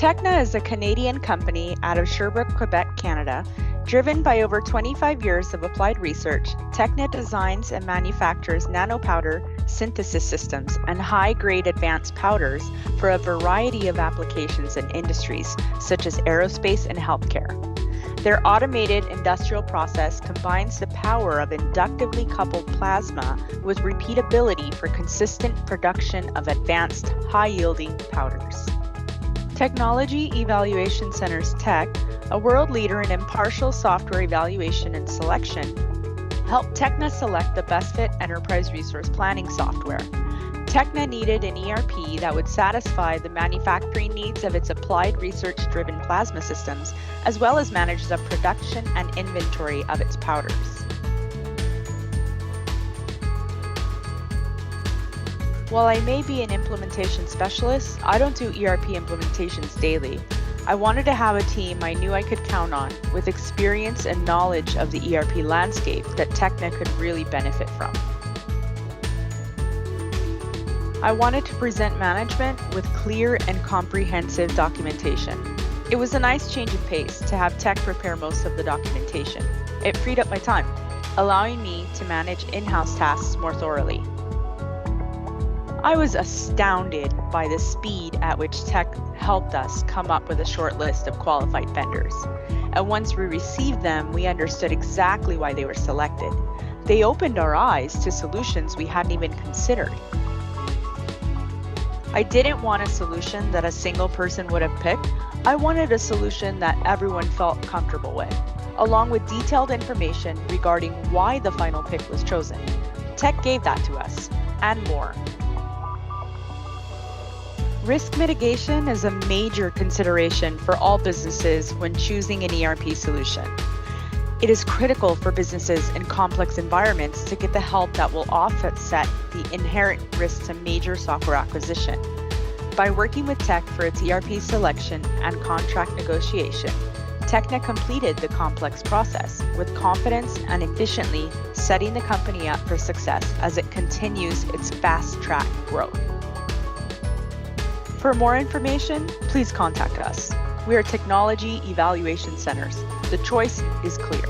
TEKNA is a Canadian company out of Sherbrooke, Quebec, Canada. Driven by over 25 years of applied research, TEKNA designs and manufactures nanopowder synthesis systems and high-grade advanced powders for a variety of applications and industries, such as aerospace and healthcare. Their automated industrial process combines the power of inductively coupled plasma with repeatability for consistent production of advanced, high-yielding powders. Technology Evaluation Center's TEC, a world leader in impartial software evaluation and selection, helped TEKNA select the best fit enterprise resource planning software. TEKNA needed an ERP that would satisfy the manufacturing needs of its applied research-driven plasma systems, as well as manage the production and inventory of its powders. While I may be an implementation specialist, I don't do ERP implementations daily. I wanted to have a team I knew I could count on, with experience and knowledge of the ERP landscape that TEKNA could really benefit from. I wanted to present management with clear and comprehensive documentation. It was a nice change of pace to have tech prepare most of the documentation. It freed up my time, allowing me to manage in-house tasks more thoroughly. I was astounded by the speed at which tech helped us come up with a short list of qualified vendors. And once we received them, we understood exactly why they were selected. They opened our eyes to solutions we hadn't even considered. I didn't want a solution that a single person would have picked. I wanted a solution that everyone felt comfortable with, along with detailed information regarding why the final pick was chosen. Tech gave that to us, and more. Risk mitigation is a major consideration for all businesses when choosing an ERP solution. It is critical for businesses in complex environments to get the help that will offset the inherent risks to major software acquisition. By working with Tech for its ERP selection and contract negotiation, TEKNA completed the complex process with confidence and efficiently setting the company up for success as it continues its fast-track growth. For more information, please contact us. We are Technology Evaluation Centers. The choice is clear.